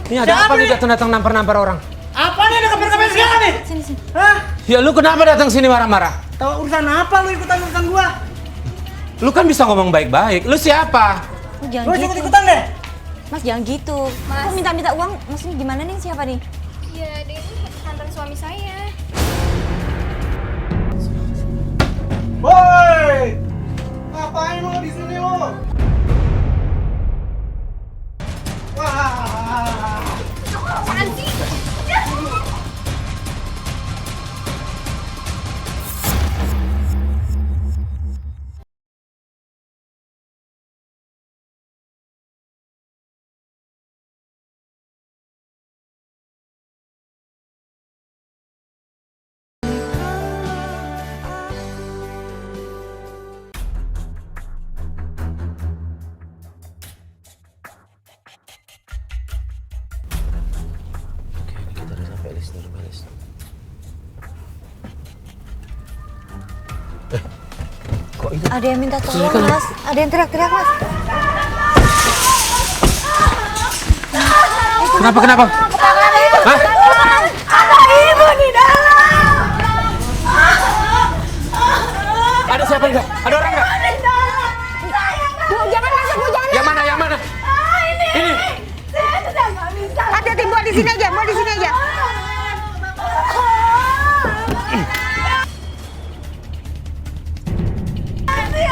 Ini ada apa nih datang-datang nampar-nampar orang? Apa nih ada kabar-kabar segala nih? Sini. Hah? Ya lu kenapa datang sini marah-marah? Tahu urusan apa lu ikutan urusan gua? Lu kan bisa ngomong baik-baik. Lu siapa? Oh, Lu jangan gitu. ikut-ikutan deh. Mas jangan gitu. Mas. Kok minta uang? Maksudnya gimana nih siapa nih? Iya, dia ini mantan suami saya. Woi! Ngapain lu di sini lu? Wah! Apaan sih? Oke, kita udah sampai list. Kok itu? Ada yang minta tolong, Silakan. Mas. Ada yang teriak-teriak, Mas. Kenapa? Hah? Ada ibu di dalam. Ada siapa enggak? Ada orang enggak? Bu, jangan masuk, Bu, jangan. Yang mana? Ini. Saya sudah nggak bisa. Hati-hati, buat di sini aja, buat di sini aja.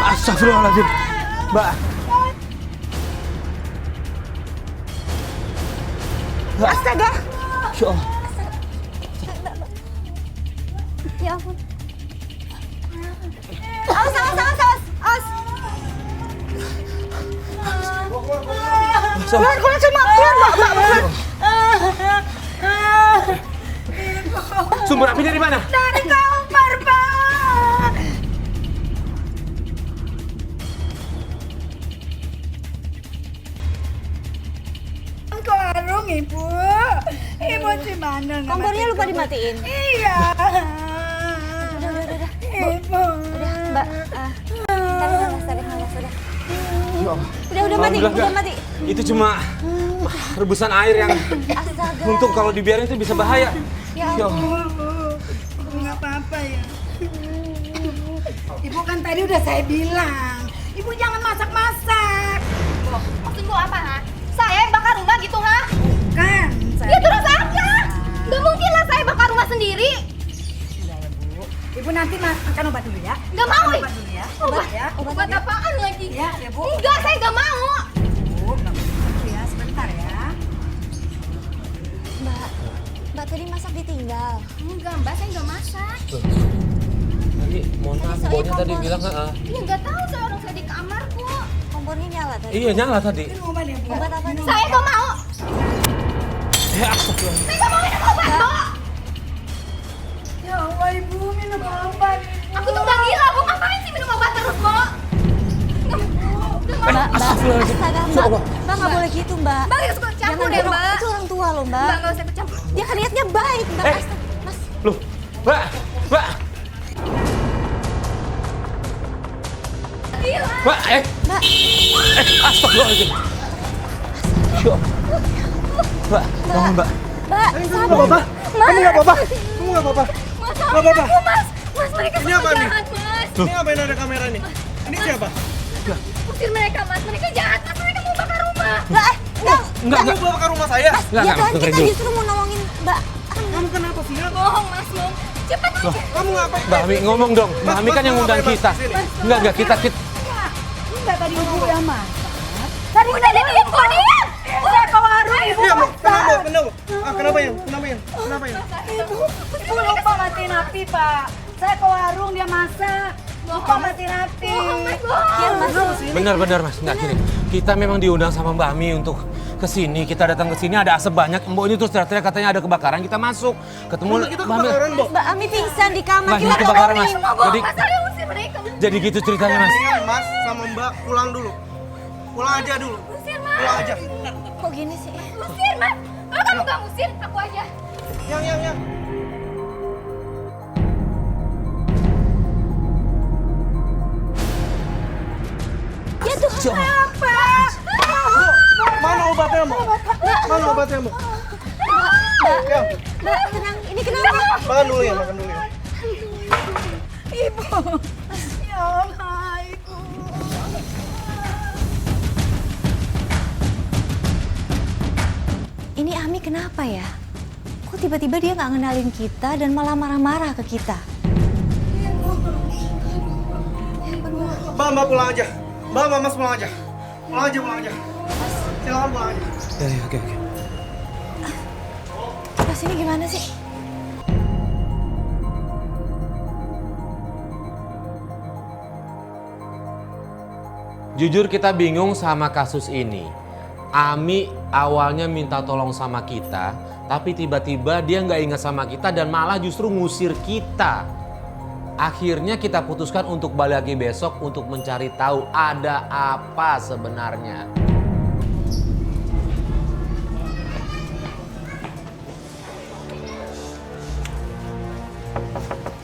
Astagfirullahaladzim. Mbak. Astaga. Ya Allah. Ya ampun. Awas. Keluar semua, Mbak. Sumber api dari mana? Dari kamar, Pak. Ke warung, Ibu. Ibu di mana? Kompornya lupa dimatiin. Iya. Udah. Ibu. Udah, Mbak. Tarik nafas, udah. Ya Allah. Udah mati, Alhamdulillah, udah Kak. mati. Itu cuma rebusan air yang Astaga. untuk kalau dibiarin itu bisa bahaya. Ya Ya ampun. Allah. Ibu nggak apa-apa ya. Ibu kan tadi udah saya bilang. Ibu jangan masak-masak. Maksud lu apa, ha? Saya yang bakar rumah gitu, ha? Kan. Ya terus aja. Gak mungkin lah saya bakar rumah sendiri. Udah ya, Bu. Ibu nanti makan obat dulu ya. Gak mau, Makan ih. obat dulu ya. Obat, ya. obat apaan lagi? Ya, ya, Bu. Enggak, saya gak mau. Bu, nggak begitu ya. Sebentar ya. Mbak tadi masak ditinggal. Enggak, Mbak, saya gak masak. Tadi mohon maaf, Tadi saya Bonya tadi kompor. bilang Ya gak tahu, saya orang saya di kamar kok. Kompornya nyala tadi. iya nyala tadi. Minum obat ya, Bu. Obat apa nih? Saya gak mau. Ya astagfirullah. Saya gak mau minum obat, Mbak. Ya Allah, Ibu minum obat. Aku tuh gak gila, Bu. Ngapain sih minum obat terus, Mbak? Mbak, Astagfirullahaladzim. astaga, Ya Mbak. Allah. Mbak nggak boleh gitu, Mbak. Mbak, gak suka campur Jangan ya, dorong. Mbak. Itu orang tua loh, Mbak. Mbak, gak usah ikut campur. Dia kan niatnya baik, Mbak. Eh. Astaga, Mas. Loh, Mbak. Gila. Mbak, Mbak, astagfirullahaladzim. Ya Allah. Mbak, bangun, Mbak. Mbak, Kamu nggak apa-apa? Kamu nggak apa-apa? Kamu nggak apa-apa? Mas, Nggak apa-apa? aku, Mas. Mas, mereka Ini semua apa nih? jahat, Mas. Ini ngapain ada kamera nih? Ini siapa? Usir mereka, Mas. Mereka jahat, Mas. Mereka mau bakar rumah. enggak. Enggak. Kamu bawa ke rumah saya? Enggak, Ya Tuhan, dengerin kita dulu. justru mau nolongin Mbak. Kamu kenapa sih? Bohong, Mas. Bohong. Cepat aja. Kamu ngapain? Mbak Ami ngomong dong. Mbak Ami kan yang undang kita. Enggak, kita. Enggak tadi Ibu yang masak. Tadi udah diam, kok diam. Saya ke warung, Ibu Iya, Bu. masak. Kenapa yang? Kenapa yang? Ibu lupa matiin api, Pak. Saya ke warung, dia masak. Lupa matiin api. Iya, Mas. Benar, Mas. Enggak gini. Kita memang diundang sama Mbak Ami untuk kesini. Kita datang ke sini ada asap banyak. Mbok ini terus teriak-teriak katanya ada kebakaran. Kita masuk. Ketemu Kita Mbak Ami. kebakaran, Bu. Mbak Ami pingsan di kamar. Mbak, ini Kita kebakaran, Mas. tolongin. Jadi Mas, saya usir mereka. jadi gitu ceritanya, Mas. Mendingan Mas sama Mbak pulang dulu. Pulang aja dulu. Usir, Mas. Pulang aja. Kok gini sih? Usir, Mas. Kalau kamu gak usir, aku aja. Yang. Ya Tuhan, apa? Mana obatnya, Bu? Makan obatnya, Bu. Ya, Mbak, tenang. Ini kenapa? makan dulu ya, makan dulu ya. Ibu. Ya Allah, Ibu. Ini Ami kenapa ya? Kok tiba-tiba dia nggak ngenalin kita dan malah marah-marah ke kita? Mbak pulang aja. Mbak, Mas pulang aja. Pulang aja. Silakan pulang aja. Ya, oke. Pas ini gimana sih? Jujur kita bingung sama kasus ini. Ami awalnya minta tolong sama kita, tapi tiba-tiba dia nggak ingat sama kita dan malah justru ngusir kita. Akhirnya kita putuskan untuk balik lagi besok untuk mencari tahu ada apa sebenarnya.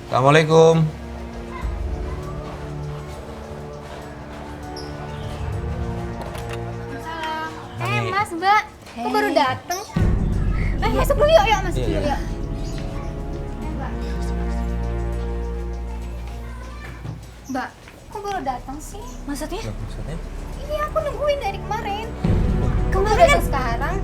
Assalamualaikum. Mas, Mbak. Kok baru dateng? Masuk dulu yuk, masuk dulu yuk. Mbak, kok baru datang sih? Maksudnya? Maksudnya? Iya, aku nungguin dari kemarin. Kemarin Udah kan sekarang.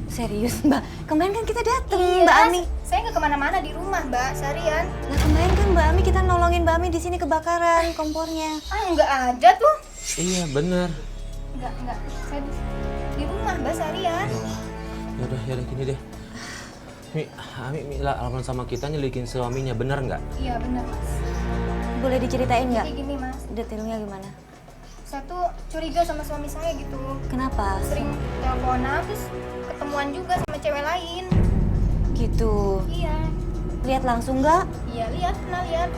serius Mbak. Kemarin kan kita dateng Iya, Mbak Ami. Saya nggak kemana-mana di rumah, Mbak, seharian. Nah kemarin kan Mbak Ami kita nolongin Mbak Ami di sini kebakaran kompornya. Nggak ada tuh. Iya bener. Nggak. Saya di rumah, Mbak, seharian. Yaudah gini deh. Ami alaman sama kita nyelidikin suaminya, bener nggak? Iya, benar, Mas. Boleh diceritain nggak? Jadi gini, Mas. Detailnya gimana? Saya tuh curiga sama suami saya gitu. Kenapa? Sering teleponan, terus ketemuan juga sama cewek lain. Gitu. Iya. Lihat langsung nggak? Iya, pernah lihat.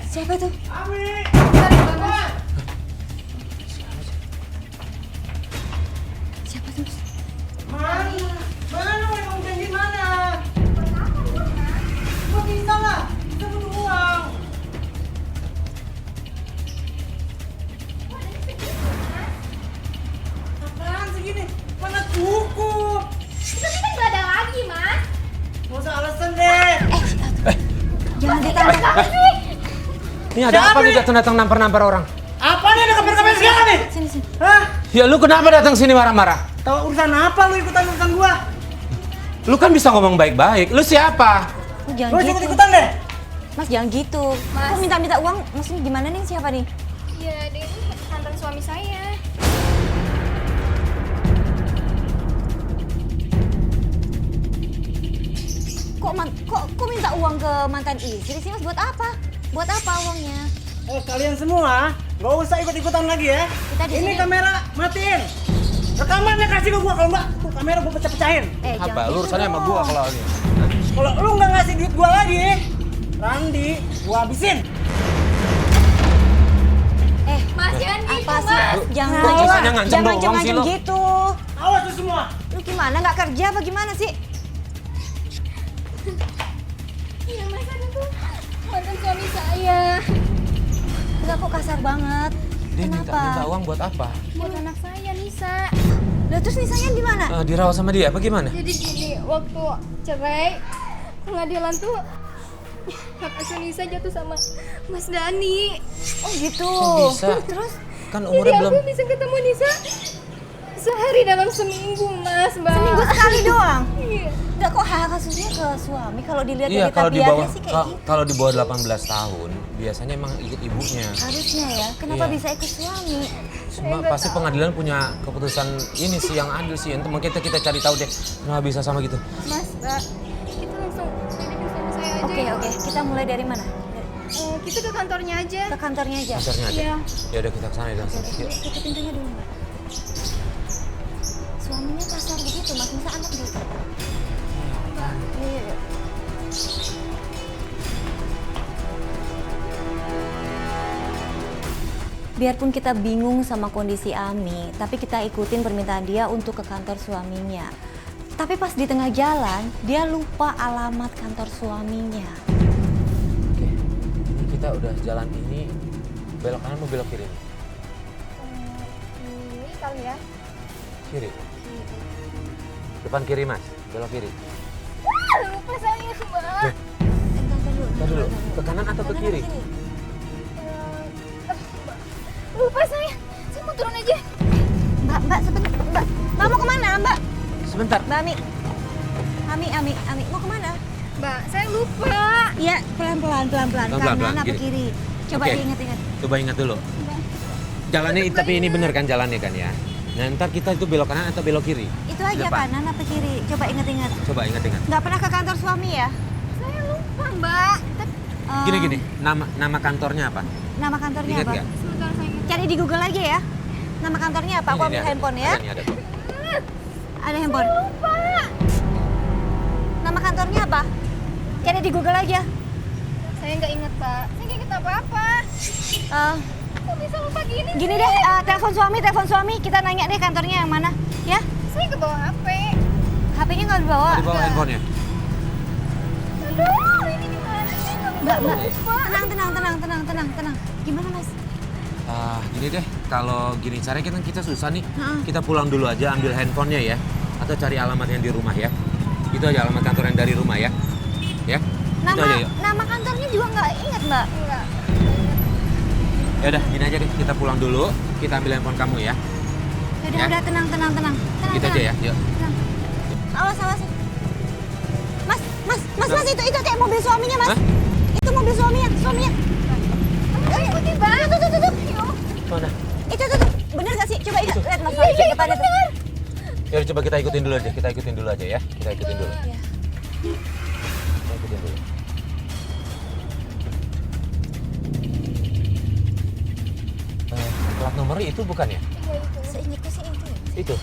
Siapa tuh? Bentar, Mas. Siapa tuh? Mana memang janji mana? Kok bisa lah? Kita butuh uang. Apaan segini? Mana cukup? Tapi kan nggak ada lagi, Mas. Gak usah alasan deh. Jangan ditambah. Ini ada apa nih datang nampar-nampar orang? Apa nih ada kabar-kabar segala nih? Sini. Hah? Ya lu kenapa datang sini marah-marah? Tahu urusan apa lu ikutan urusan gua? Lu kan bisa ngomong baik-baik. Lu siapa? Lu Lu jangan gitu. ikut-ikutan deh. Mas jangan gitu. Mas. Kok minta uang? Maksudnya gimana nih siapa nih? Iya, dia ini mantan suami saya. Kok minta uang ke mantan istri sih Mas? Buat apa? Buat apa uangnya? Kalian semua nggak usah ikut-ikutan lagi ya. Kita di Ini sini. kamera matiin. Rekamannya kasih ke gua, kalau enggak tuh kamera gua pecah-pecahin. Apa? jangan Lu gitu urusannya sama gua dong. kalau ini. Kalau lu nggak ngasih duit gua lagi, Randi, gua habisin. Mas, jangan gitu, Apa sih? Mas. Jangan Kok bisanya ngancem doang jangan sih lu? gitu. Awas lu semua. Lu gimana? Nggak kerja apa gimana sih? Iya, Mas, ada tuh mantan suami saya. Enggak kok kasar banget. Dia Kenapa? minta uang buat apa? Buat anak saya, Nisa. Lah terus Nisanya di mana? Dirawat sama dia apa gimana? Jadi gini, waktu cerai, pengadilan tuh hak asuh Nisa jatuh sama Mas Dani. Oh gitu. Kok bisa? Terus Kan Jadi umurnya aku belum. bisa ketemu Nisa sehari dalam seminggu, Mas, Mbak. seminggu sekali doang. Iya. Enggak kok hak kasusnya ke suami kalau dilihat Iya, dari kalau di tabiatnya bawah sih kayak gitu. kalau di bawah 18 tahun biasanya emang ikut ibunya. Harusnya ya. Kenapa Iya. bisa ikut suami? Cuma pasti pengadilan punya keputusan ini sih yang adil sih. Untuk kita cari tahu deh kenapa bisa sama gitu. Mas, Mbak, kita langsung lidikin sama saya aja. Oke, ya. oke. Kita mulai dari mana? Kita ke kantornya aja. Ke kantornya aja. Kantornya aja. Iya. Ya udah kita ke sana ya. Yuk. Tutup pintunya dulu, Mbak. Suaminya kasar begitu, Mas. Masa anak gitu? Iya. Biarpun kita bingung sama kondisi Ami, tapi kita ikutin permintaan dia untuk ke kantor suaminya. Tapi pas di tengah jalan, dia lupa alamat kantor suaminya. Oke. Ini kita udah jalan ini belok kanan mau belok kiri? Ini kali ya. Kiri. Depan kiri mas, belok kiri. Lupa saya, Mbak. Ntar dulu, ke kanan atau ke kiri? Lupa saya. Saya mau turun aja. Mbak sebentar. Mbak mau kemana Mbak? Sebentar. Mbak Ami. Ami mau kemana? Mbak, saya lupa. Iya pelan-pelan. Kanan apa gini. kiri? Coba Oke. diingat-ingat. Coba ingat dulu. Jalannya, tapi ini bener kan jalannya kan ya? Nah ntar kita itu belok kanan atau belok kiri? Itu aja Depan. kanan apa kiri? Coba ingat-ingat. Coba ingat-ingat. Nggak pernah ke kantor suami ya? Saya lupa, Mbak. Gini, nama kantornya apa? Nama kantornya Ingat apa? nggak? Sebentar saya ingat. Cari di Google aja ya. Nama kantornya apa? Aku Ini, ambil ada. handphone ya. Ada nih, ada. Ada handphone. Lupa. Nama kantornya apa? Cari di Google aja. Saya nggak ingat, Pak. Saya nggak ingat apa-apa. Eh, Kok bisa lupa gini? gini deh, telepon suami. Kita nanya deh kantornya yang mana, ya? Saya ke bawa HP. HP-nya nggak dibawa. Di bawah handphonenya. Aduh, ini gimana sih? Nggak Mbak, bisa lupa. tenang. Gimana mas? Gini deh, kalau gini caranya kita susah nih. Heeh. Kita pulang dulu aja, ambil handphonenya ya. Atau cari alamat yang di rumah ya. Itu aja alamat kantor yang dari rumah ya. Ya, itu aja yuk. Nama kantornya juga nggak ingat mbak. Enggak. Ya udah, gini aja deh, kita pulang dulu. Kita ambil handphone kamu ya. Ya. Udah tenang. Gitu aja ya, yuk. Tenang. Awas. Mas, itu kayak mobil suaminya mas. Hah? Itu mobil suaminya. Ikuti, Bang. Tuh. Mana? Itu. Bener gak sih? Coba lihat mas. Iya, depannya tuh. Ya udah, coba kita ikutin dulu aja. Kita ikutin dulu aja ya. Kita ikutin dulu. Iya. Kita ikutin dulu. Plat nomornya itu bukan ya? Seingatku sih itu. Itu.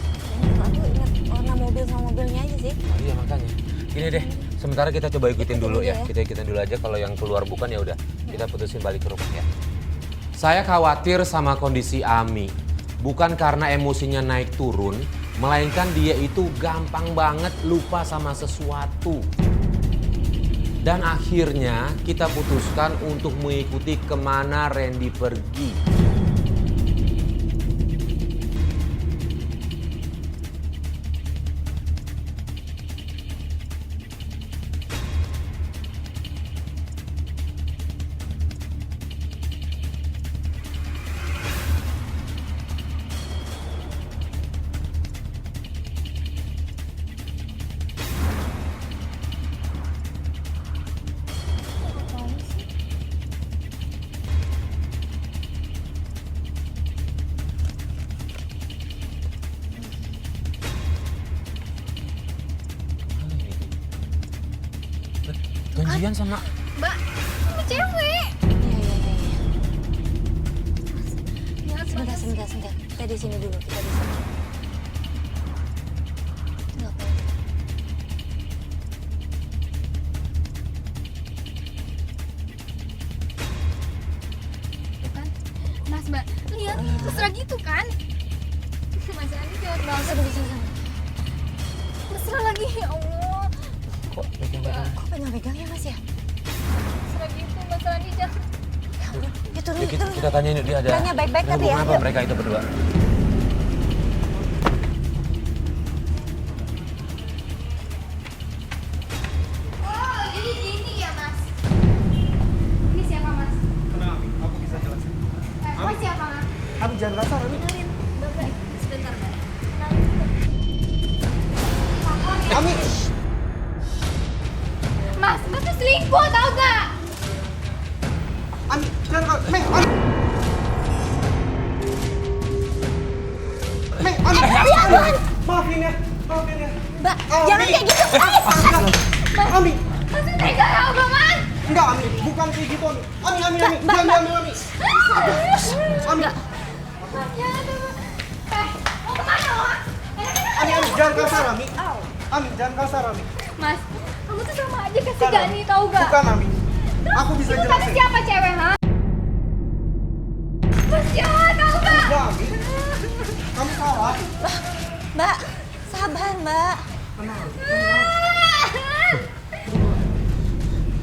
Aku ingat warna mobil sama mobilnya aja sih. Oh, iya makanya. Gini deh, sementara kita coba ikutin dulu ya. ya. Kita ikutin dulu aja, kalau yang keluar bukan ya udah. Kita putusin balik ke rumah ya. Saya khawatir sama kondisi Ami. Bukan karena emosinya naik turun, melainkan dia itu gampang banget lupa sama sesuatu. Dan akhirnya kita putuskan untuk mengikuti kemana Randy pergi. Janjian sama Mbak, ini cewek. Iya. Ya, Sebentar. Kita di sini dulu. Nggak apa-apa. kan? Mas, Mbak, lihat mesra gitu kan? Mas Andi cewek banget. Mesra lagi, ya Allah. kok pegang-pegang. Kok pegang-pegang ya mas ya? Mesra gitu, Mas Andi jangan. Ya turun, Ya, kita tanyain yuk, dia ada. Tanya baik-baik ada tapi ya, hubungan apa yuk. mereka itu berdua? Oh, jadi gini ya, Mas? Ini siapa, Mas? Tenang, Ami. Aku bisa jelasin. Oh, siapa, Mas? Ami jangan kasar, Ami. Sebentar, Mbak. Ami! Mas, Mas tuh selingkuh, tau gak? Ami, jangan kasar. Ami! Ami! Maafin ya. Mbak, Ami. jangan kayak gitu. Ami! Mas tuh tega tau gak, Mas? Enggak, Ami. Bukan kayak gitu, Ami. Ami. Jangan diambil, Ami. Ami. Jangan tuh. Mau kemana, Mas? Ami, jangan kasar, Ami. Ami, jangan kasar, Ami. Mas, kamu tuh sama aja kasih Gani, tau gak? Bukan, Ami. Aku bisa Itu kata jelasin. siapa cewek, ha? Mas jahat, tau gak? Enggak, Ami. Kamu salah. Mbak, sabar mbak.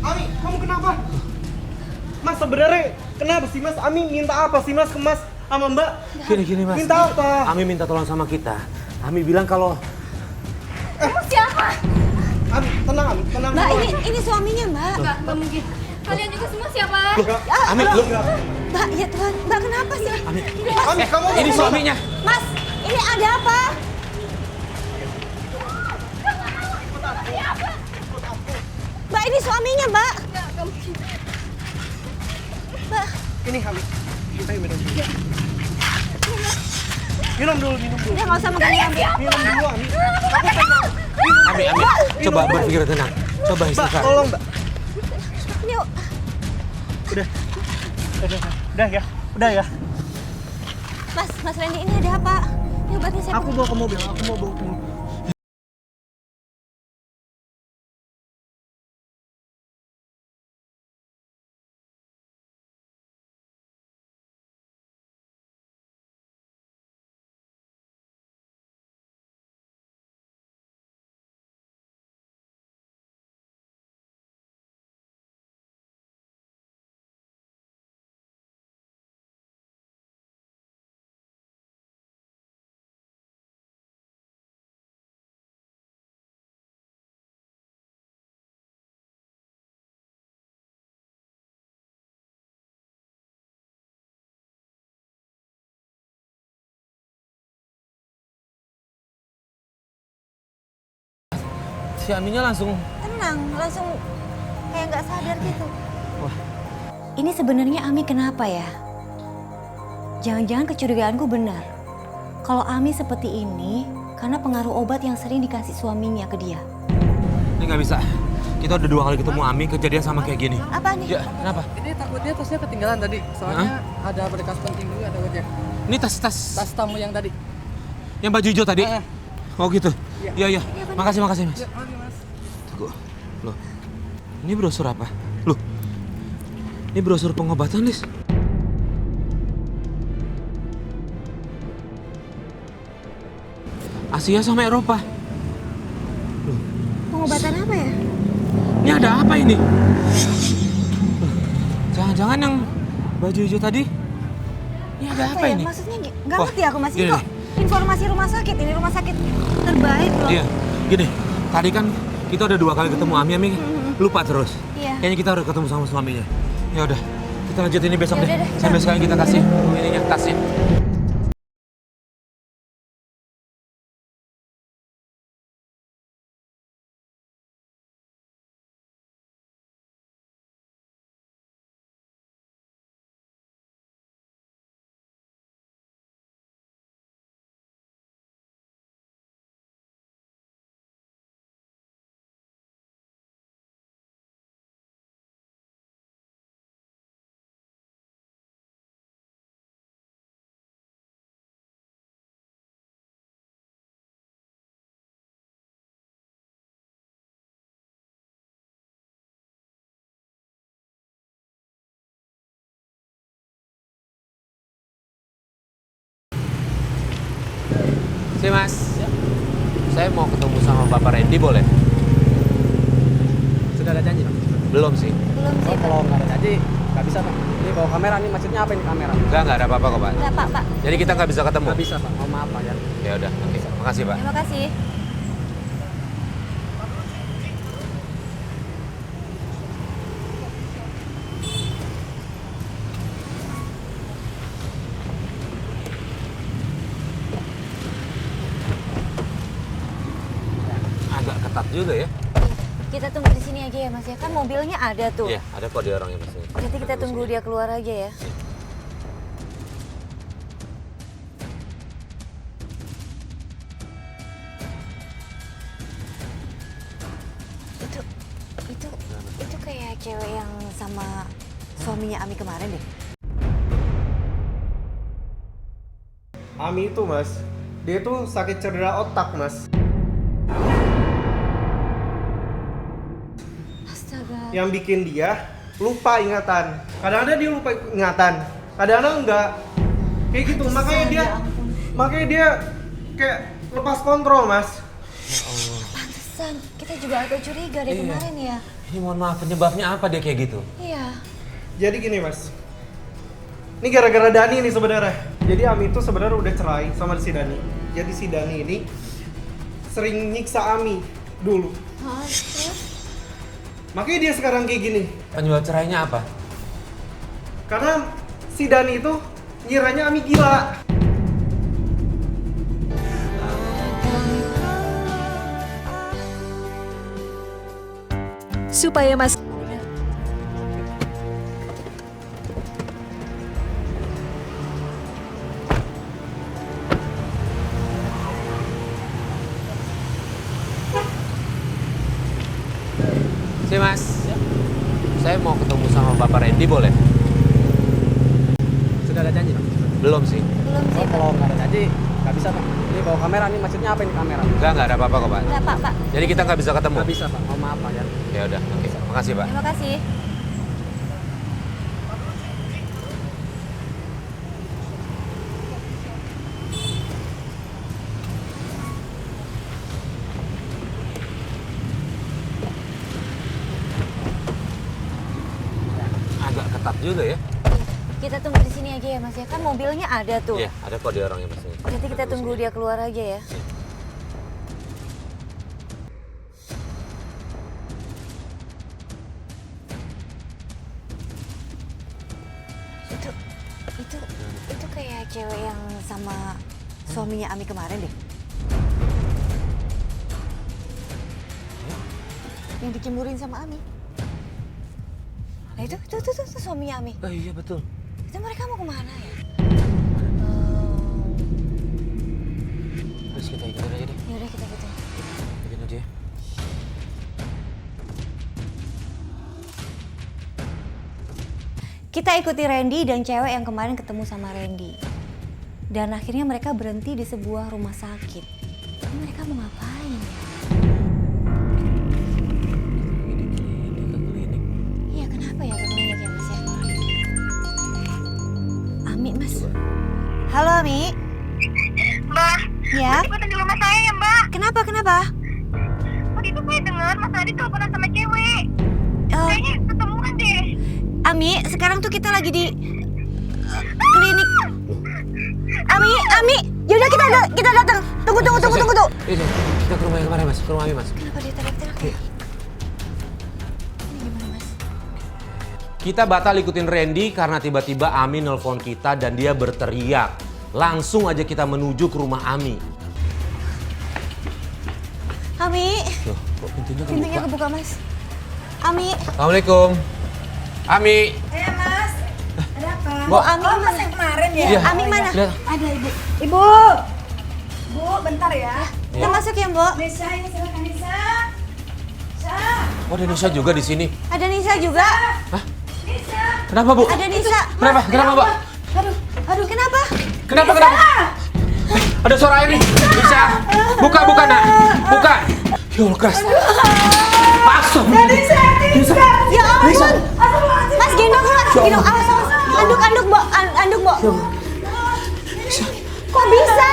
Ami, kamu kenapa? Mas, sebenarnya kenapa sih, Mas? Ami minta apa sih, Mas, ke Mas sama Mbak? Gini mas. Minta apa? Ami minta tolong sama kita. Ami bilang kalau Kamu siapa? Ami, tenang Ami, tenang. Mbak, dulu, ini suaminya, Mbak. Enggak mungkin. Kalian juga semua siapa? Ami, lu. Mbak, ya Tuhan, Mbak kenapa sih? Ami, kamu Ini suaminya. Mas, ini ada apa? Mbak, ini suaminya, Mbak. Enggak mungkin. Mbak, Ini Ami. Ayo minum dulu. Minum dulu, minum dulu. udah nggak usah megang Mbak. Minum dulu Ami. Ami, coba berpikir tenang. Coba Mbak, istighfar. tolong Mbak. Ini Udah. Udah ya. Udah ya. Mas Randy, ini ada apa? Ini obatnya saya. Aku bawa ke mobil, aku mau bawa ke mobil. Si Aminya langsung Tenang, langsung kayak nggak sadar gitu. Wah. Ini sebenarnya Ami kenapa ya? Jangan-jangan kecurigaanku benar. Kalau Ami seperti ini karena pengaruh obat yang sering dikasih suaminya ke dia. ini nggak bisa. Kita udah 2 kali ketemu Ami kejadian sama kayak gini. Apa nih? Ya, kenapa? Ini takutnya tasnya ketinggalan tadi. Soalnya ada berkas penting juga ada wajah. Ini tas Tas tamu yang tadi. yang baju hijau tadi. Ah. Oh gitu. Iya. Makasih Mas. Ya, oke, Mas. Tunggu. Loh. Ini brosur apa? Loh. Ini brosur pengobatan, Lis. Asia sama Eropa. Pengobatan apa ya? Ini ada apa ini? Loh, jangan-jangan yang baju hijau tadi? Ini ada apa ya? ini? Maksudnya nggak Wah, ngerti aku Mas. gini Ini kok informasi rumah sakit. Ini rumah sakit terbaik loh. Iya, gini. Tadi kan kita udah 2 kali ketemu Ami lupa terus. Iya. Kayaknya kita harus ketemu sama suaminya. Ya udah, kita lanjut ini besok Ya deh. udah deh. Sampai sekarang kita kasih ininya tasnya. Si Mas, saya mau ketemu sama Bapak Randy boleh? Sudah ada janji, Pak? Belum sih. Belum sih, Pak. Kalau nggak ada janji, nggak bisa, Pak. Ini bawa kamera nih, maksudnya apa ini kamera? Enggak ada apa-apa kok Pak. Nggak, Pak. Jadi kita nggak bisa ketemu? Nggak bisa, Pak. Oh, maaf, Pak ya. Ya udah, oke. Makasih Pak. Terima kasih. Agak ketat juga ya. Kita tunggu di sini aja ya Mas ya. Kan mobilnya ada tuh. Iya, ada kok dia orangnya pasti. Nanti kita tunggu dia keluar aja ya. Itu kayak cewek yang sama suaminya Ami kemarin deh. Ami itu Mas, dia tuh sakit cedera otak Mas. Astaga. Yang bikin dia lupa ingatan. Kadang-kadang dia lupa ingatan, kadang-kadang enggak. Kayak gitu, makanya dia kayak lepas kontrol Mas. Pantesan, kita juga agak curiga deh kemarin ya. Ini mohon maaf, penyebabnya apa dia kayak gitu? Iya. Jadi gini Mas, ini gara-gara Dani nih sebenarnya. Jadi Ami itu sebenarnya udah cerai sama si Dani. Jadi si Dani ini sering nyiksa Ami dulu. Makanya dia sekarang kayak gini. Penyebab cerainya apa? Karena si Dani itu ngiranya Ami gila. Supaya Mas Si Mas, saya mau ketemu sama Bapak Randy boleh? Sudah ada janji, Pak? Belum sih. Belum sih, Pak. Kalau nggak ada janji, nggak bisa, Pak. Ini bawa kamera nih, maksudnya apa ini kamera? Nggak ada apa-apa kok Pak. Enggak, Pak. Jadi kita nggak bisa ketemu? Nggak bisa, Pak. Oh, maaf, Pak ya. Ya udah, oke. Makasih Pak. Terima kasih. Agak ketat juga ya. Kita tunggu di sini aja ya, Mas ya. Kan mobilnya ada tuh. Iya, ada kok dia orangnya pasti. Nanti kita tunggu dia keluar aja ya. Itu kayak cewek yang sama suaminya Ami kemarin deh. Yang dicemburuin sama Ami. Nah itu suaminya Ami. Oh iya betul. Itu mereka mau kemana ya? Terus kita ikutin aja deh. Yaudah kita gitu. Ikutin aja ya. Kita ikuti Randy dan cewek yang kemarin ketemu sama Randy. Dan akhirnya mereka berhenti di sebuah rumah sakit. Ini mereka mau ngapain ya? Iya kenapa ya ke klinik ya Mas ya? Ami Mas. Halo Ami. Mbak, Ya? ikutan di rumah saya ya Mbak. Kenapa? Waktu itu saya dengar Mas Adi teleponan sama cewek. Eh, Kayaknya ketemuan deh. Ami, sekarang tuh kita lagi di klinik. Ami, yaudah kita datang. Tunggu. Ini kita ke rumah yang kemarin Mas, ke rumah Ami Mas. Kenapa dia teriak-teriak? Ini gimana Mas? Kita batal ikutin Randy karena tiba-tiba Ami nelpon kita dan dia berteriak. Langsung aja kita menuju ke rumah Ami. Ami, Loh, kok pintunya pintunya kebuka? kebuka Mas. Ami, Assalamualaikum. Ami. Mas, ada apa? Bu. Ami Oh, mana? Mas yang kemarin ya? Iya. Ami mana? Lihat. Ada Ibu. Ibu, Bu, bentar ya. Kita masuk ya Mbok. Nisa, ini silakan Nisa. Nisa, Oh, ada Nisa juga di sini. Ada Nisa juga. Nisa. Kenapa, Bu? Ada Nisa. Kenapa, Mbak? Aduh, kenapa? Kenapa? Ada suara ini. Nisa. Buka, Nak. Buka. Ya Allah, keras. Paksa. Nisa. Ya ampun. Mas gendong. Awas. Anduk, Mbok. Anduk, Mbok. Kok bisa?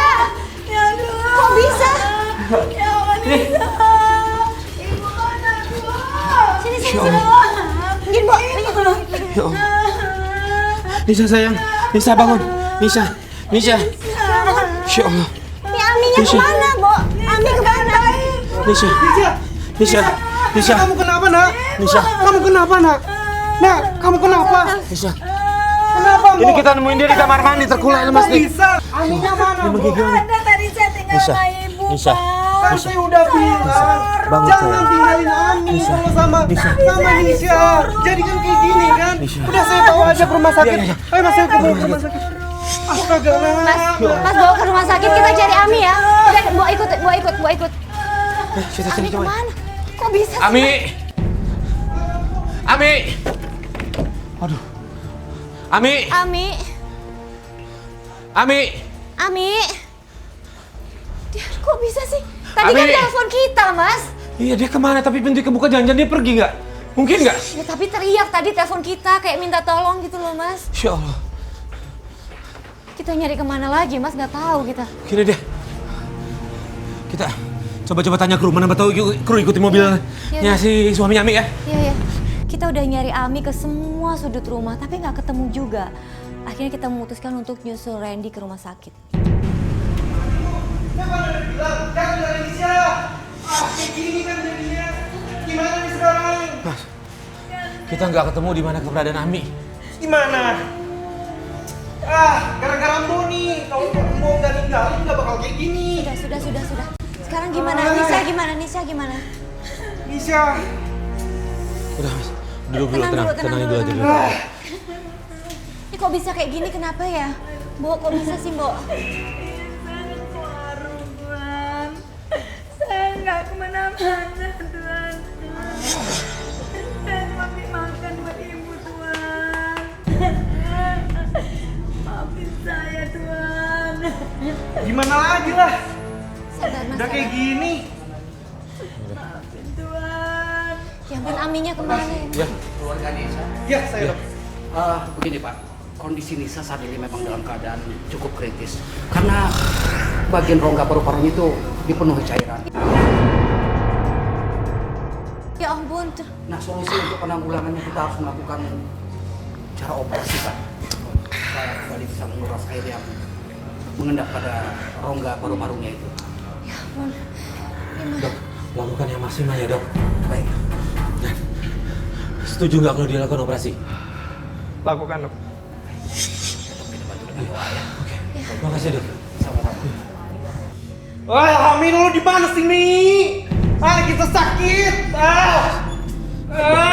Ya aduh. Kok bisa? Ya Allah, Nisa. Ibu mana, Bu? Sini. Ya Allah. Minggir, Mbok. Ya Allah. Nisa sayang. Nisa bangun. Nisa. Ya Allah. Ini Aminya Nisa. kemana, Mbok? Ami kemana? Nisa. Kamu kenapa, Nak? Nisa. Kamu kenapa, Nak? Nak, kamu kenapa? Nisa. Kenapa, Ini Mbok? kita nemuin dia di kamar mandi terkulai lemas Kok nih. bisa? Aminya mana, Bu? Ada tadi saya tinggal Nisa. sama Ibu, Nisa. Pak. Kan saya udah bilang, Bangun, jangan sayang. tinggalin Ami kalau sama Nisha. Jadi kan kayak gini kan. Udah saya bawa aja ke rumah sakit. Iya. Ayo Mas, saya ke rumah sakit. Astaga, Mas bawa ke rumah sakit, kita cari Ami ya. Udah, Mbok ikut. Ami kemana? Kok bisa sih? Ami. Aduh. Ami. Dia kok bisa sih? Tadi kan Ami. telepon kita, Mas. Iya dia kemana? Tapi pintu kebuka, jangan-jangan dia pergi nggak? Mungkin nggak? Ya tapi teriak tadi telepon kita kayak minta tolong gitu loh, Mas. Insya Allah. Kita nyari kemana lagi, Mas? Nggak tahu kita. Gini deh. Kita coba tanya kru, mana tahu kru ikuti mobilnya Iya. si suami Ami ya. Iya. Kita udah nyari Ami ke semua sudut rumah, tapi nggak ketemu juga. Akhirnya kita memutuskan untuk nyusul Randy ke rumah sakit. Siapa udah bilang? Jangan bilang Indonesia. Kayak gini kan jadinya. Gimana nih sekarang? Mas, kita nggak ketemu di mana keberadaan Ami. Gimana? Gara-gara Mbo nih. Kalau Mbo nggak ninggalin nggak bakal kayak gini. Sudah. Sekarang gimana? Nisha gimana? Nisha. Udah Mas, duduk dulu, tenangin dulu aja dulu. Ini kok bisa kayak gini? Kenapa ya? Mbok, kok bisa sih, Mbok? Saya ke warung, Tuhan. Saya nggak kemana-mana, Tuhan. Saya cuma beli makan buat ibu, Tuhan. Maafin saya, Tuhan. Gimana lagi lah? Sabar, Mas. Udah kayak gini. Maafin Tuhan. Ya ampun, Aminya kemana ya? Ya, Keluarga Nisa. Ya, saya dok. Begini Pak, kondisi Nisa saat ini memang dalam keadaan cukup kritis. Karena bagian rongga paru-parunya itu dipenuhi cairan. Ya ampun. Nah, solusi untuk penanggulangannya kita harus melakukan cara operasi Pak. Supaya kembali bisa menguras air yang mengendap pada rongga paru-parunya itu. Ya ampun. dok, lakukan yang maksimal ya dok. Baik. Dan setuju nggak kalau dilakukan operasi? Lakukan dok. Oke, makasih dok. Sama-sama. Wah, Amin lu di mana sih nih? Kita sakit.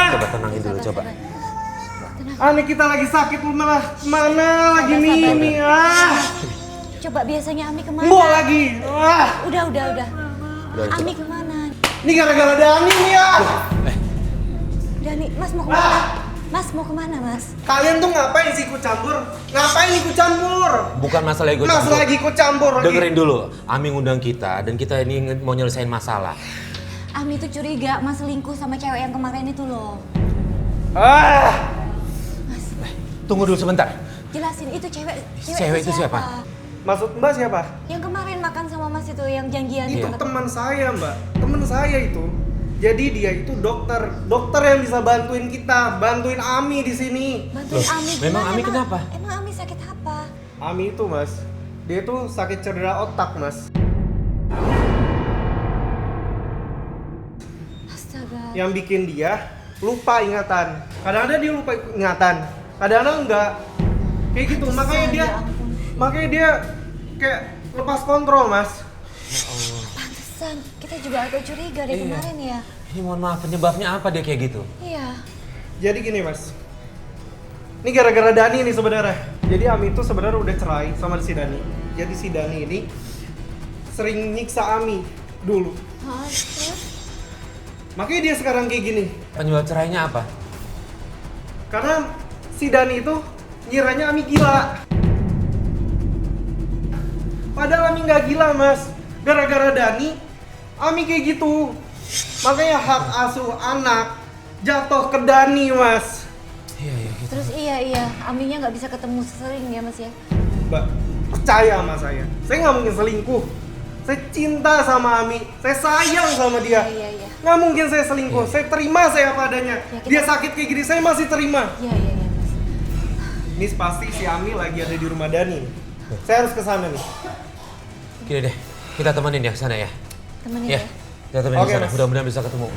Coba tenangin dulu, coba. Aneh kita lagi sakit lu malah mana lagi Sabar, nih sabar. nih Coba biasanya Ami kemana? Mbo lagi. Udah. Udah, Ami coba. kemana? Ini gara-gara Dani nih ya. Dani, Mas mau kemana? Mas mau kemana, Mas? Kalian tuh ngapain sih ikut campur? Ngapain ikut campur? Bukan masalah ikut Mas campur. lagi ikut campur lagi. Dengerin dulu, Ami ngundang kita dan kita ini mau nyelesain masalah. Ami tuh curiga Mas selingkuh sama cewek yang kemarin itu loh. Tunggu dulu sebentar. Jelasin itu cewek Cewek itu siapa? Maksud Mbak siapa? Yang kemarin makan sama Mas itu yang janjian Itu itu. teman saya, Mbak. Teman saya itu. Jadi dia itu dokter yang bisa bantuin kita, bantuin Ami di sini. Bantuin Loh, Ami. memang Gimana, Ami kenapa? Emang Ami sakit apa? Ami itu, Mas, dia tuh sakit cedera otak, Mas. Astaga. Yang bikin dia lupa ingatan. Kadang-kadang dia lupa ingatan, kadang-kadang enggak. Kayak gitu, makanya dia kayak lepas kontrol, Mas. Pantesan kita juga agak curiga dari kemarin ya. Ini mohon maaf, penyebabnya apa dia kayak gitu? Iya. Jadi gini, Mas. Ini gara-gara Dani nih sebenarnya. Jadi Ami itu sebenarnya udah cerai sama si Dani. Jadi si Dani ini sering nyiksa Ami dulu. Terus? Makanya dia sekarang kayak gini. Penyebab cerainya apa? Karena si Dani itu ngiranya Ami gila. Padahal Ami nggak gila, Mas. Gara-gara Dani, Ami kayak gitu. Makanya hak asuh anak jatuh ke Dani, Mas. Iya gitu. Terus iya, Aminya nggak bisa ketemu sering ya Mas ya? Mbak, percaya sama saya. Saya nggak mungkin selingkuh. Saya cinta sama Ami. Saya sayang sama dia. Iya. Nggak mungkin saya selingkuh. Saya terima saya apa adanya. Ya, kita- Dia sakit kayak gini, saya masih terima. Iya Mas. Ini pasti si Ami lagi ada di rumah Dani. Saya harus ke sana nih. Gini deh, kita temenin ya ke sana ya. Temenin Ya, ya. kita temenin Oke, ke sana. Mas. Mudah-mudahan bisa ketemu.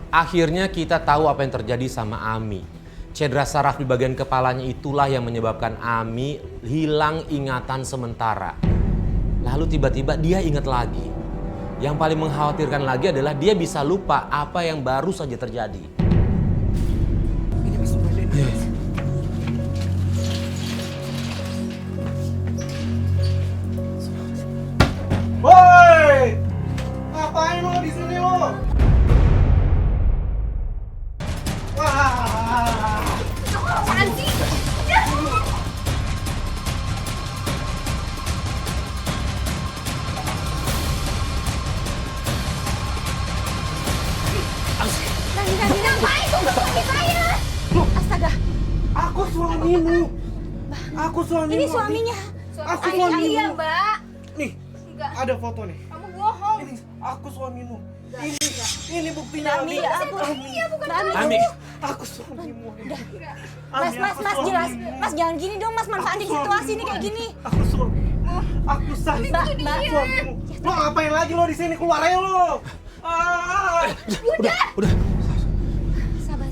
Akhirnya kita tahu apa yang terjadi sama Ami. Cedera saraf di bagian kepalanya itulah yang menyebabkan Ami hilang ingatan sementara. Lalu tiba-tiba dia ingat lagi. Yang paling mengkhawatirkan lagi adalah dia bisa lupa apa yang baru saja terjadi. Woi! Ngapain lo di sini lo? Wah! Apaan sih? Dani, ngapain tuh suami saya? Astaga, Aku suamimu. Aku suamimu. ini suaminya. Aku Ayah, suamimu. iya, Mbak. Nih, Enggak, ada foto nih. kamu bohong. Ini Aku suamimu. Ini buktinya, Ami. Ami, Aku suamimu. Mas, jelas. Mas jangan gini dong, Mas manfaatin situasi ini kayak gini. Aku suamimu. Aku sayang. Mbak. Suamimu. Lo ngapain lagi lo di sini? Keluar aja lo. udah. Sabar.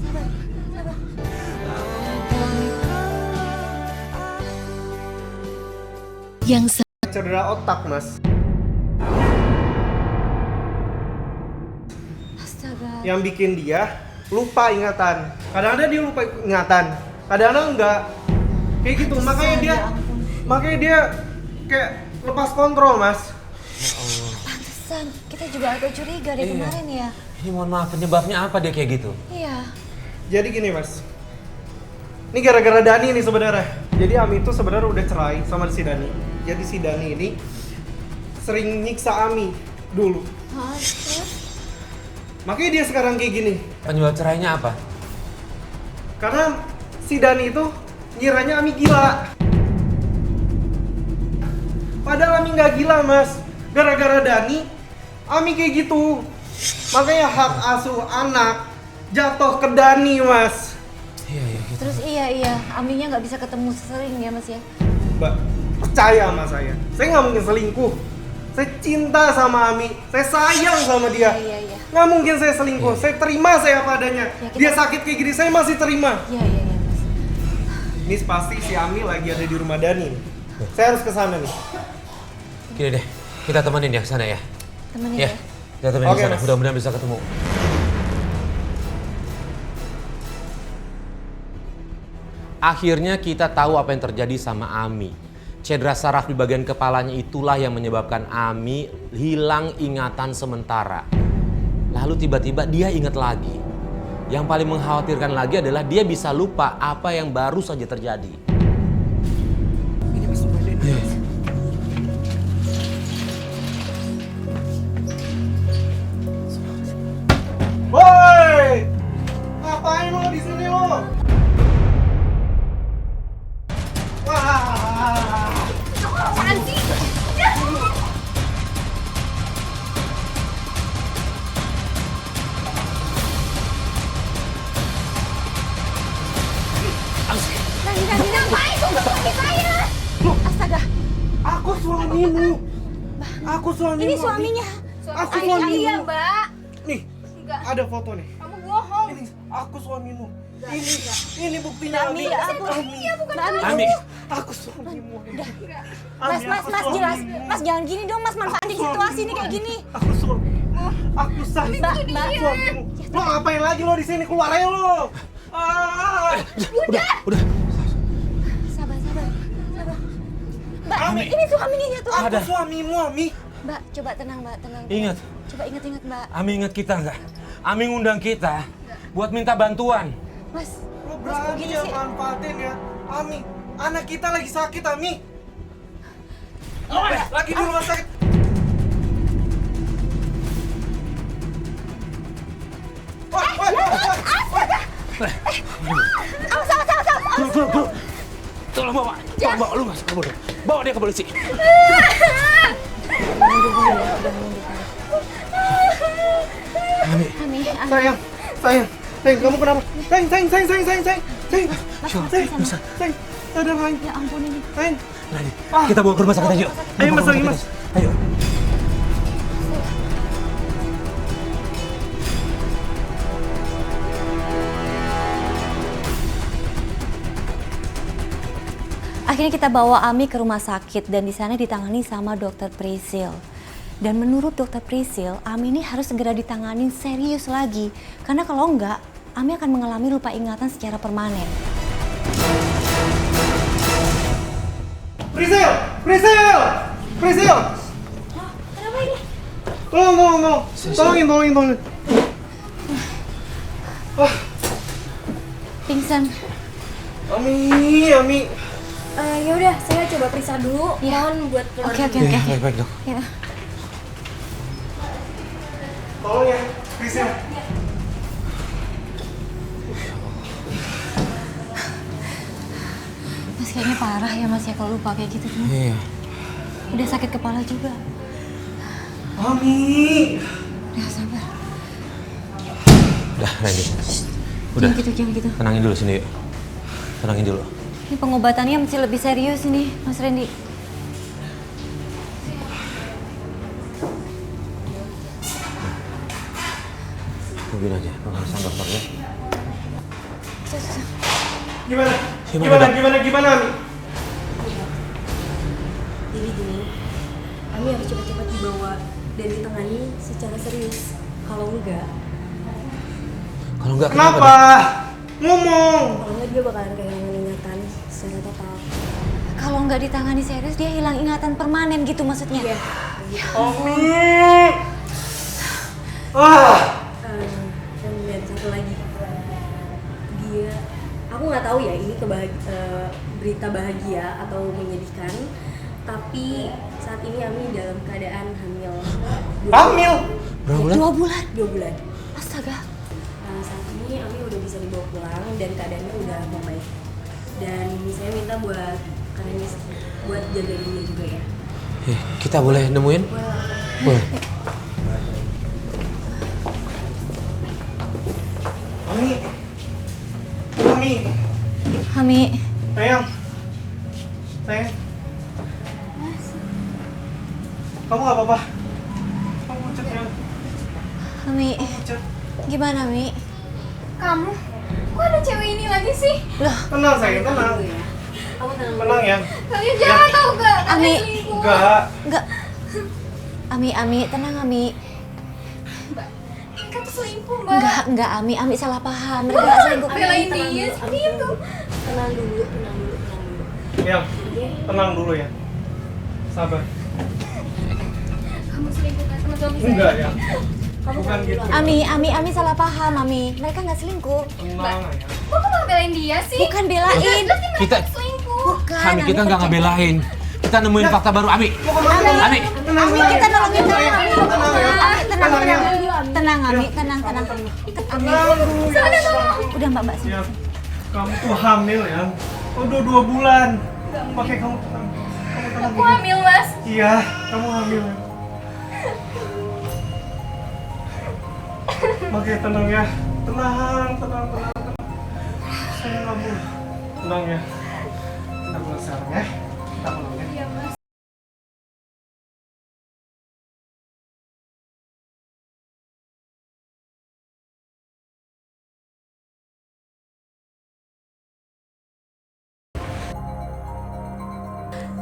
Yang Cedera otak, Mas. Astaga. Yang bikin dia lupa ingatan. Kadang-kadang dia lupa ingatan. Kadang-kadang enggak. Kayak gitu. Makanya dia kayak lepas kontrol, Mas. Pantesan, kita juga agak curiga dari kemarin ya. Ini mohon maaf, penyebabnya apa dia kayak gitu? Iya. Jadi gini, Mas. Ini gara-gara Dani nih sebenarnya. Jadi Ami itu sebenarnya udah cerai sama si Dani. Jadi si Dani ini sering nyiksa Ami dulu. Terus? Makanya dia sekarang kayak gini. Penyebab cerainya apa? Karena si Dani itu ngiranya Ami gila. Padahal Ami nggak gila, Mas. Gara-gara Dani, Ami kayak gitu. Makanya hak asuh anak jatuh ke Dani, Mas. Iya gitu. Terus iya, Aminya nggak bisa ketemu sering ya Mas ya? Mbak, percaya sama saya nggak mungkin selingkuh. Saya cinta sama Ami, saya sayang sama dia. Iya. Nggak mungkin saya selingkuh, saya terima saya apa adanya. Ya, Dia sakit kayak gini, saya masih terima. Iya Mas. Ini pasti si Ami lagi ada di rumah Dani nih. Saya harus ke sana nih. Gini deh, kita temenin ya ke sana ya. Temenin Ya, ya. kita temenin Oke, ke sana. Mas. Mudah-mudahan bisa ketemu. Akhirnya kita tahu apa yang terjadi sama Ami. Cedera saraf di bagian kepalanya itulah yang menyebabkan Ami hilang ingatan sementara. Lalu tiba-tiba dia ingat lagi. Yang paling mengkhawatirkan lagi adalah dia bisa lupa apa yang baru saja terjadi. Ini Mas rumah Dani. Woi! Ngapain lo di sini lo? Wah! Apaan sih? Ngapain tuh suami saya? Astaga, Aku suamimu. Aku suamimu. ini suaminya. Aku Saya suamimu. iya, Mbak. Nih, Enggak. ada foto nih. Kamu bohong. Ini aku suamimu. Ini buktinya. Ami. Ami, Aku suamimu. Mas jelas. Mas jangan gini dong, Mas manfaatin situasi ini kayak gini. Aku suamimu. Aku sayang. Mbak. Suamimu. Lo ngapain lagi lo di sini? Keluar aja lo. udah. Sabar. Mbak, ini suaminya tuh. Aku suamimu, Ami. Mbak, coba tenang, Mbak, tenang. Ingat. Coba ingat, Mbak. Ami ingat kita nggak? Ami ngundang kita buat minta bantuan. Mas, Lo kok berani gitu ya sih? manfaatin ya. Ami, anak kita lagi sakit, Ami. Lagi di rumah sakit. Bro. Tolong bawa. Lu masuk ke mobil. Bawa dia ke polisi. Ami. Sayang, kamu kenapa? Sayang. Sadar, sayang. Ya ampun ini. Sayang. Nadi, kita bawa ke rumah sakit aja yuk. Ayo, Mas, lagi, Mas. Ayo. Akhirnya kita bawa Ami ke rumah sakit dan di sana ditangani sama Dokter Prisil. Dan menurut Dokter Prisil, Ami ini harus segera ditangani serius lagi. Karena kalau enggak, Ami akan mengalami lupa ingatan secara permanen. Prisil! Kenapa ini? Tolong. Tolongin. Pingsan. Ami. Ya udah, saya coba periksa dulu. Mohon buat keluar. Oke. Baik, dok. Ya. Tolong ya, Prisil. Mas kayaknya parah ya Mas ya kalau lupa kayak gitu tuh. Iya. Udah sakit kepala juga. Ami. Udah sabar. Udah, Randy. Udah. Jangan gitu. Tenangin dulu sini yuk. Tenangin dulu. Ini pengobatannya mesti lebih serius nih, Mas Randy. Tungguin aja, pemeriksaan dokter ya. Gimana? Gimana, Dok? Gimana, Ami? Jadi gini, kami harus cepat-cepat dibawa dan ditangani secara serius. Kalau enggak Kenapa? Ngomong. kalau enggak dia bakalan kehilangan ingatan secara total. Kalau nggak ditangani serius, dia hilang ingatan permanen gitu maksudnya. Iya. Ami. Dan satu lagi, dia, aku nggak tahu ya ini berita bahagia atau menyedihkan, tapi saat ini Ami dalam keadaan hamil. Hamil. Berapa bulan? 2 bulan. 2 bulan. Astaga. Saat ini Ami udah bisa dibawa pulang dan keadaannya udah membaik. Dan saya minta buat kalian buat jagain dia juga ya. Kita boleh nemuin? Boleh. Ami. Ami. Sayang. Kamu nggak apa-apa? Kamu pucat ya? Ami. Pucat. Gimana, Mi? Kamu? Kok ada cewek ini lagi sih? Tenang sayang, tenang. Kamu tenang. Tenang ya. Kalian jangan tahu gak? Ami. Kalian selingkuh. Enggak. Ami, tenang, Ami. Mbak, Ika tuh selingkuh, Mbak. Enggak, Ami salah paham. Mereka nggak selingkuh. Belain dia seperti itu. Tenang dulu. Ya, tenang dulu ya. Sabar. Kamu selingkuh kan sama suami saya? Enggak ya. Kamu Bukan tenang gitu. dulu. Ami salah paham, Ami. Mereka nggak selingkuh. Tenang ya. Kok kamu gak belain dia sih? Bukan belain. Jelas-jelas dia Kita- merasa selingkuh. Bukan. Ami, kita nggak percaya. ngebelain. Kita nemuin fakta baru, Ami. Ami. Ami, kita nolongin dia. Ami, Tenang ya. tenang, Ami. Tenang. Ami. Udah, Mbak sini. Ya, kamu tuh hamil ya. Udah 2 bulan. Makanya kamu tenang. Kamu tenang. Aku hamil, Mas. Iya, kamu hamil. Makanya tenang ya. Tenang. Sayang kamu. Tenang ya. Kita pulang sekarang ya. Kita pulang ya. Iya, Mas.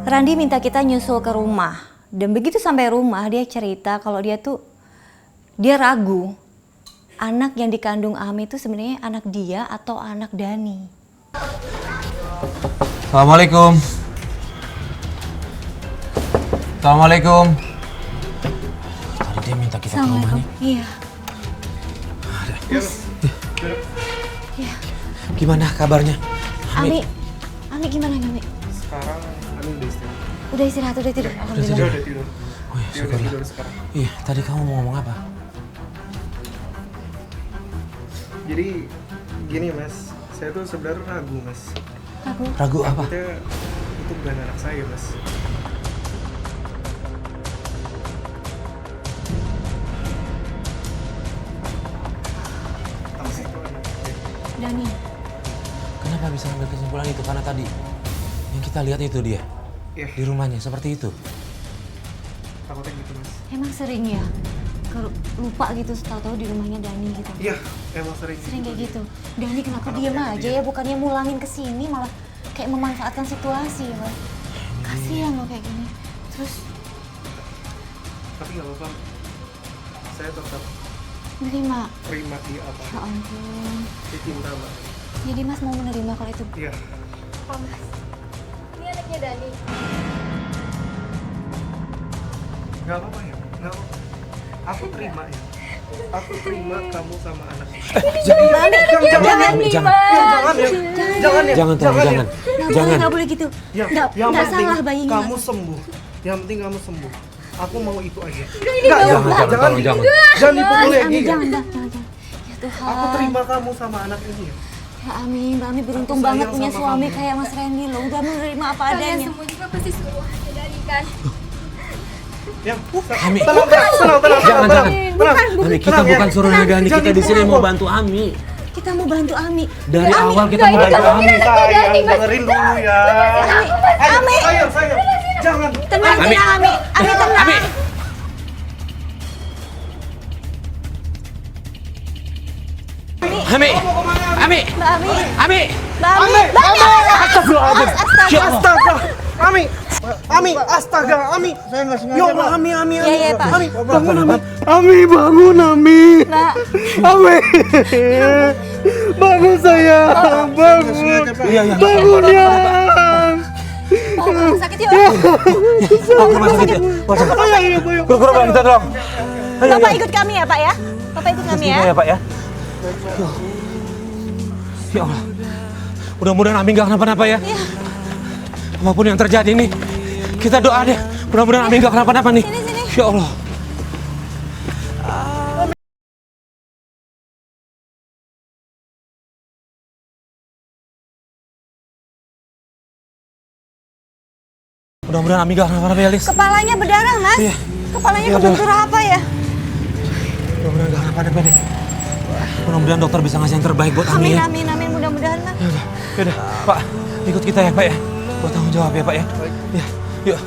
Randi minta kita nyusul ke rumah. Dan begitu sampai rumah, dia cerita kalau dia ragu. Anak yang dikandung Ami itu sebenarnya anak dia atau anak Dani. Assalamualaikum. Tadi dia minta kita ke rumahnya. Iya. Gimana kabarnya? Ami gimana, Ami? Sekarang Ami udah istirahat. Udah istirahat, udah tidur. Dia Alhamdulillah. udah tidur. Oh ya, Dia udah syukurlah. tidur sekarang. Iya, tadi kamu mau ngomong apa? Jadi gini Mas, saya tuh sebenarnya ragu Mas. Ragu apa? Takutnya itu bukan anak saya Mas. Tapi itu anaknya. Dani. Kenapa bisa ambil kesimpulan itu? Karena tadi yang kita lihat itu dia Iya, di rumahnya seperti itu. takutnya gitu Mas. Emang sering ya? Lupa gitu, tahu-tahu di rumahnya Dani gitu. Iya, emang sering. Sering kayak gitu. Dani kenapa diem aja ya? Bukannya mulangin ke sini malah kayak memanfaatkan situasi ya. Kasihan loh kayak gini. Terus Tapi nggak apa-apa. Saya tetap nerima. terima dia apa. Ya ampun. Dia cinta Mbak. Jadi Mas mau menerima kalau itu. Iya. Oh, Mas. Ini anaknya Dani. Nggak apa-apa ya. Nggak apa-apa. Aku terima ya. Aku terima kamu sama anak. Jangan. Jangan ya. Jangan ya. Jangan, tolong, jangan. Jangan. Nggak boleh gitu. Yang Nggak penting salah bayinya. kamu sembuh. Yang penting kamu sembuh. Aku mau itu aja. Jangan, tolong, jangan. Jangan dipukul ya. Ami, Gi. jangan. Ya Tuhan. Aku terima kamu sama anak ini ya. Ya Ami, Mbak Ami beruntung Aku sayang banget punya sama suami kamu. kayak Mas Randy loh. Udah menerima apa Kalian adanya. semua juga pasti suruh hati Dani kan? Yang Ami. tenang. Jangan. Ami, kita Tenang, bukan ya. suruh Nagani, kita di sini mau bantu Ami. Kita mau bantu Ami. Dari awal kita mau bantu Ami. Sayang, dengerin dulu ya. Ami. Sayang. Jangan. Tenang, Ami. Ami. Ami tenang. Ami. Ami. Ami. Mbak Ami. Ami. Mbak Ami. Ami. Mbak Ami. Astagfirullahaladzim. Ya Allah. Astaga. Ami, astaga, Ami. Saya nggak sengaja. Ya Allah, Ami. Iya, Pak. Ami, bangun, Ami. Ami, bangun, Ami. Mbak. Ami. Bangun sayang, bangun. Iya. Bangun ya. Bawa ke rumah sakit yuk. Bawa ke rumah sakit ya. Ayo, Kur Bang, kita tolong. Bapak ikut kami ya, Pak ya. Bapak ikut kami ya. Ya Pak ya. Ya Allah. Mudah-mudahan Ami nggak kenapa-napa ya. Iya. Apapun yang terjadi nih, kita doa deh. Mudah-mudahan Ami nggak kenapa-napa nih. Sini. Ya Allah. Mudah-mudahan Ami nggak kenapa-napa ya, Lis. Kepalanya berdarah, Mas. Iya. Kepalanya Iya, kebentur apa ya? Mudah-mudahan nggak kenapa-napa deh. Mudah-mudahan dokter bisa ngasih yang terbaik buat Ami Amin, ya. amin. Mudah-mudahan, Mas. Yaudah, Pak, ikut kita ya Pak ya. Buat tanggung jawab ya Pak ya. Ya, yuk.